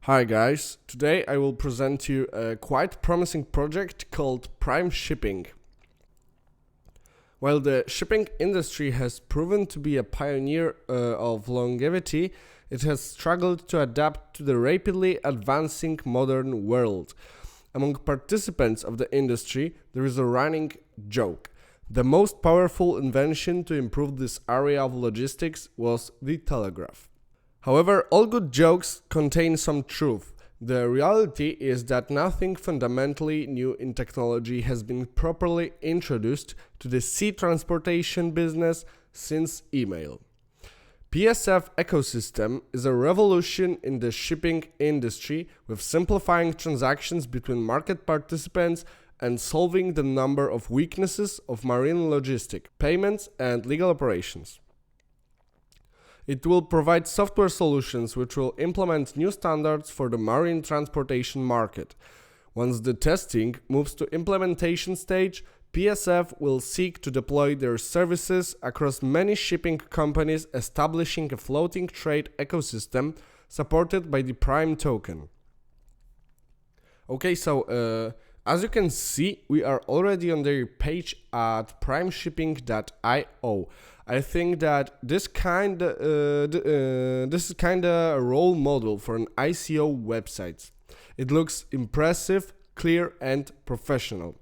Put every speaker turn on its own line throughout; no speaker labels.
Hi guys, today I will present you a quite promising project called Prime Shipping. While the shipping industry has proven to be a pioneer of longevity, it has struggled to adapt to the rapidly advancing modern world. Among participants of the industry, there is a running joke. The most powerful invention to improve this area of logistics was the telegraph. However, all good jokes contain some truth. The reality is that nothing fundamentally new in technology has been properly introduced to the sea transportation business since email. PSF ecosystem is a revolution in the shipping industry with simplifying transactions between market participants and solving the number of weaknesses of marine logistic, payments and legal operations. It will provide software solutions which will implement new standards for the marine transportation market. Once the testing moves to implementation stage, PSF will seek to deploy their services across many shipping companies, establishing a floating trade ecosystem supported by the Prime token. Okay, so as you can see, we are already on their page at primeshipping.io. I think that this is kind of a role model for an ICO website. It looks impressive, clear and professional.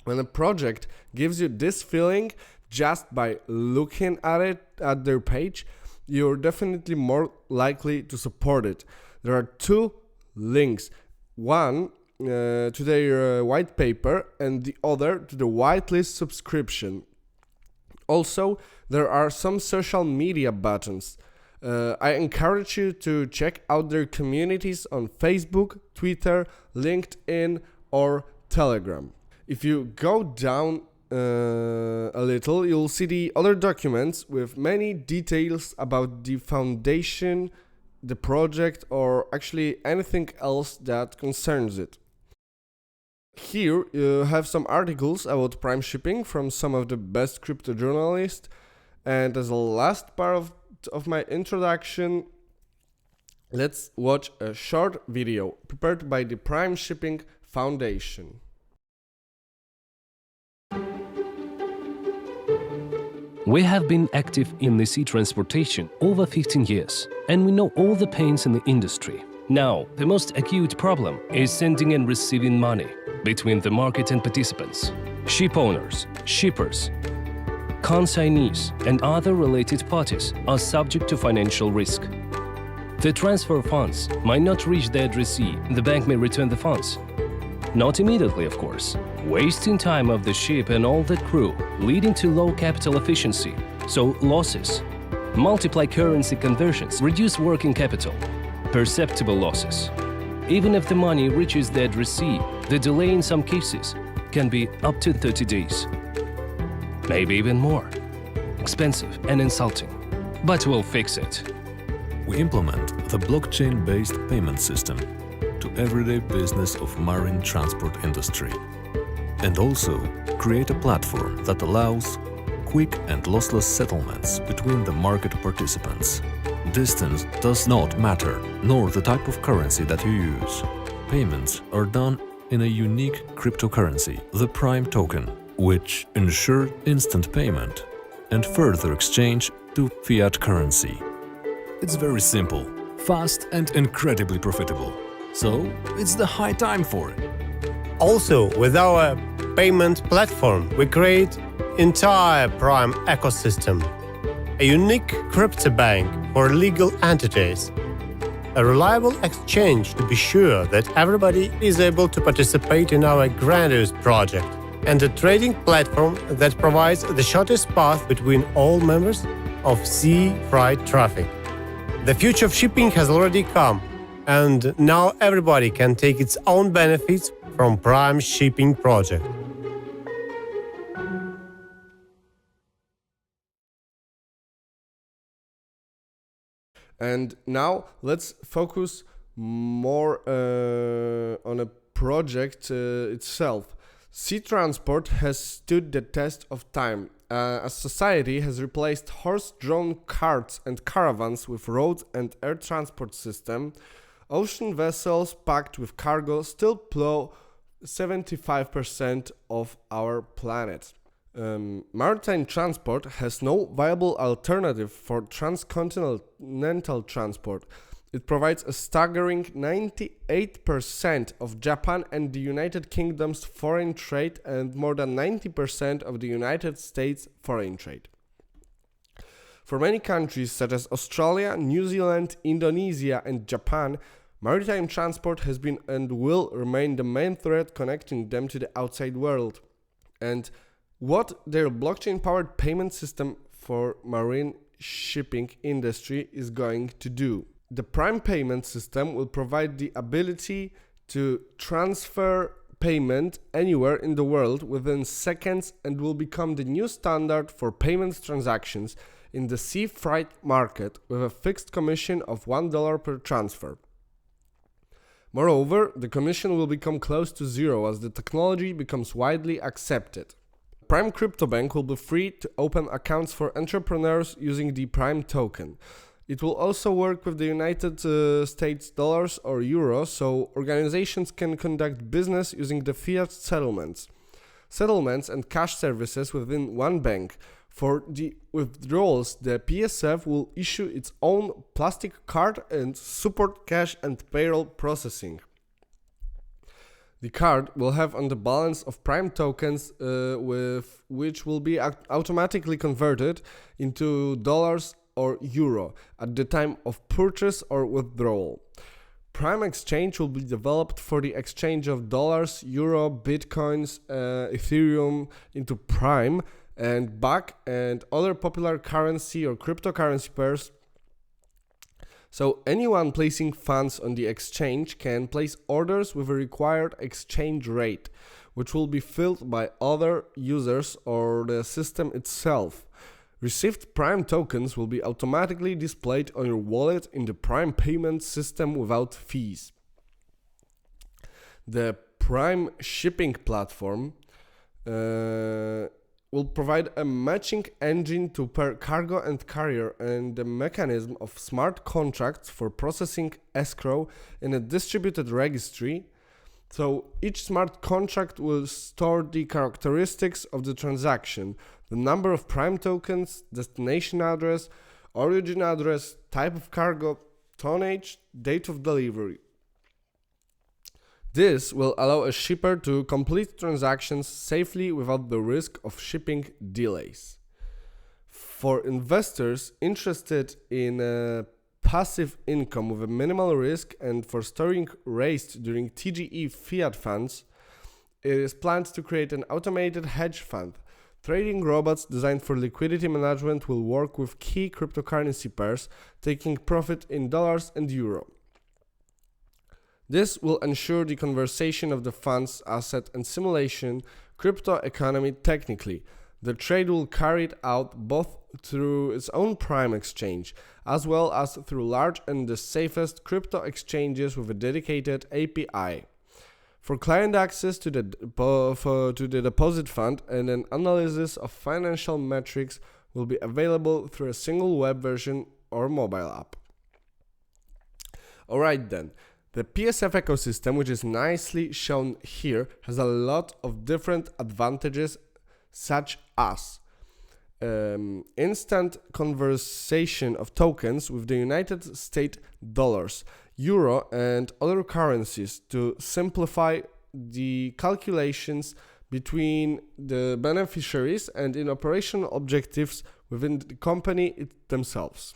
When a project gives you this feeling just by looking at it at their page, you're definitely more likely to support it. There are two links. One to their white paper and the other to the whitelist subscription. Also, there are some social media buttons. I encourage you to check out their communities on Facebook, Twitter, LinkedIn or Telegram. If you go down a little, you'll see the other documents with many details about the foundation, the project or actually anything else that concerns it. Here you have some articles about Prime Shipping from some of the best crypto journalists, and as a last part of my introduction, let's watch a short video prepared by the Prime Shipping Foundation.
We have been active in the sea transportation over 15 years, and we know all the pains in the industry. Now, the most acute problem is sending and receiving money between the market and participants, ship owners, shippers, consignees, and other related parties are subject to financial risk. The transfer funds might not reach the addressee, the bank may return the funds. Not immediately, of course, wasting time of the ship and all the crew, leading to low capital efficiency, so losses. Multiply currency conversions, reduce working capital. Perceptible losses. Even if the money reaches the addressee, the delay in some cases can be up to 30 days. Maybe even more. Expensive and insulting. But we'll fix it.
We implement the blockchain-based payment system to everyday business of marine transport industry. And also create a platform that allows quick and lossless settlements between the market participants. Distance does not matter, nor the type of currency that you use. Payments are done in a unique cryptocurrency, the Prime token, which ensures instant payment and further exchange to fiat currency. It's very simple, fast and incredibly profitable. So, it's the high time for it.
Also, with our payment platform, we create entire Prime ecosystem. A unique crypto bank for legal entities. A reliable exchange to be sure that everybody is able to participate in our grandiose project. And a trading platform that provides the shortest path between all members of sea freight traffic. The future of shipping has already come, and now everybody can take its own benefits from Prime Shipping project.
And now let's focus more on a project itself. Sea transport has stood the test of time. As society has replaced horse-drawn carts and caravans with road and air transport system, ocean vessels packed with cargo still plow 75% of our planet. Maritime transport has no viable alternative for transcontinental transport. It provides a staggering 98% of Japan and the United Kingdom's foreign trade and more than 90% of the United States foreign trade. For many countries such as Australia, New Zealand, Indonesia, and Japan, maritime transport has been and will remain the main thread connecting them to the outside world. And what their blockchain-powered payment system for marine shipping industry is going to do. The Prime payment system will provide the ability to transfer payment anywhere in the world within seconds and will become the new standard for payments transactions in the sea freight market with a fixed commission of $1 per transfer. Moreover, the commission will become close to zero as the technology becomes widely accepted. Prime Crypto Bank will be free to open accounts for entrepreneurs using the Prime token. It will also work with the United States dollars or euros, so organizations can conduct business using the fiat settlements and cash services within one bank. For the withdrawals, the PSF will issue its own plastic card and support cash and payroll processing. The card will have on the balance of Prime tokens, with which will be automatically converted into dollars or euro at the time of purchase or withdrawal. Prime Exchange will be developed for the exchange of dollars, euro, bitcoins, Ethereum into Prime and back and other popular currency or cryptocurrency pairs. So anyone placing funds on the exchange can place orders with a required exchange rate, which will be filled by other users or the system itself. Received Prime tokens will be automatically displayed on your wallet in the Prime payment system without fees. The Prime shipping platform will provide a matching engine to pair cargo and carrier and the mechanism of smart contracts for processing escrow in a distributed registry. So each smart contract will store the characteristics of the transaction, the number of Prime tokens, destination address, origin address, type of cargo, tonnage, date of delivery. This will allow a shipper to complete transactions safely without the risk of shipping delays. For investors interested in passive income with a minimal risk and for storing raised during TGE fiat funds, it is planned to create an automated hedge fund. Trading robots designed for liquidity management will work with key cryptocurrency pairs, taking profit in dollars and euro. This will ensure the conservation of the fund's asset and simulation crypto economy technically. The trade will carried out both through its own Prime exchange as well as through large and the safest crypto exchanges with a dedicated API. For client access to the deposit fund and an analysis of financial metrics will be available through a single web version or mobile app. Alright then. The PSF ecosystem, which is nicely shown here, has a lot of different advantages such as instant conversion of tokens with the United States dollars, euro and other currencies to simplify the calculations between the beneficiaries and in operational objectives within the company themselves.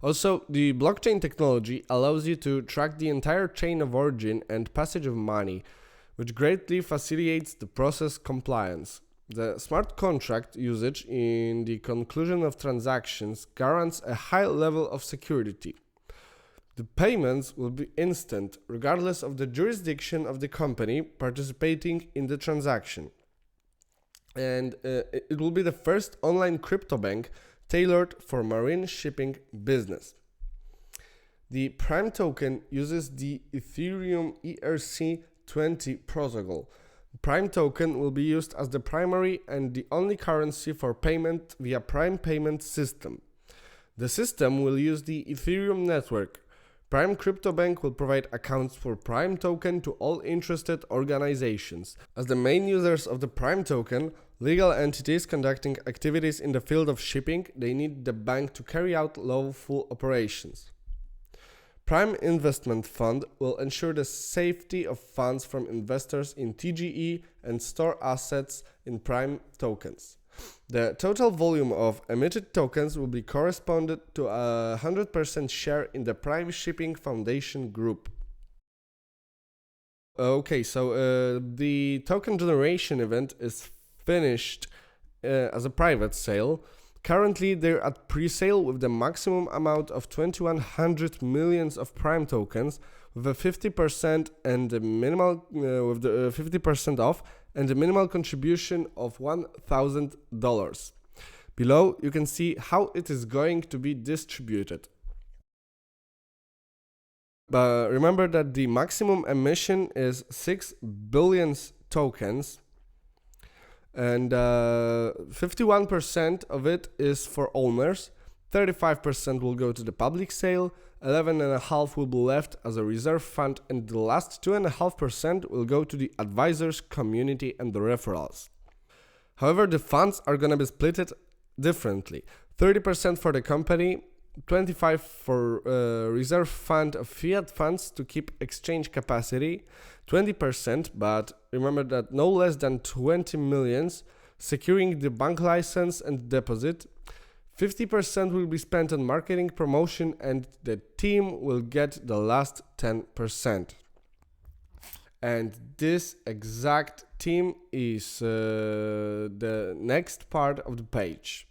Also, the blockchain technology allows you to track the entire chain of origin and passage of money, which greatly facilitates the process compliance. The smart contract usage in the conclusion of transactions guarantees a high level of security. The payments will be instant, regardless of the jurisdiction of the company participating in the transaction. And it will be the first online crypto bank tailored for marine shipping business. The Prime token uses the Ethereum ERC 20 protocol. Prime token will be used as the primary and the only currency for payment via Prime payment system. The system will use the Ethereum network. Prime Crypto Bank will provide accounts for Prime token to all interested organizations. As the main users of the Prime token, legal entities conducting activities in the field of shipping, they need the bank to carry out lawful operations. Prime Investment Fund will ensure the safety of funds from investors in TGE and store assets in Prime tokens. The total volume of emitted tokens will be corresponded to a 100% share in the Prime Shipping Foundation Group. Okay, so the token generation event is finished as a private sale. Currently, they're at pre-sale with the maximum amount of 2100 millions of Prime tokens, with a 50% and the minimal with the 50% off and the minimal contribution of $1,000. Below, you can see how it is going to be distributed. But remember that the maximum emission is 6 billion tokens, and 51% of it is for owners, 35% will go to the public sale, 11.5% will be left as a reserve fund, and the last 2.5% will go to the advisors, community, and the referrals. However, the funds are gonna be split differently. 30% for the company, 25% for reserve fund of fiat funds to keep exchange capacity, 20%, but remember that no less than 20 millions, securing the bank license and deposit. 50% will be spent on marketing promotion, and the team will get the last 10%. And this exact team is the next part of the page.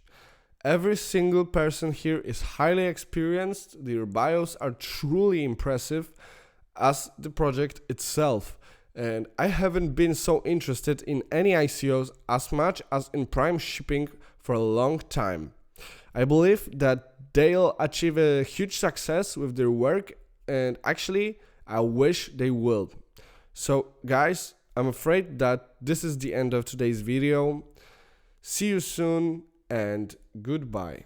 Every single person here is highly experienced, their bios are truly impressive, as the project itself. And I haven't been so interested in any ICOs as much as in Prime shipping for a long time. I believe that they'll achieve a huge success with their work, and actually I wish they will. So guys, I'm afraid that this is the end of today's video. See you soon and goodbye.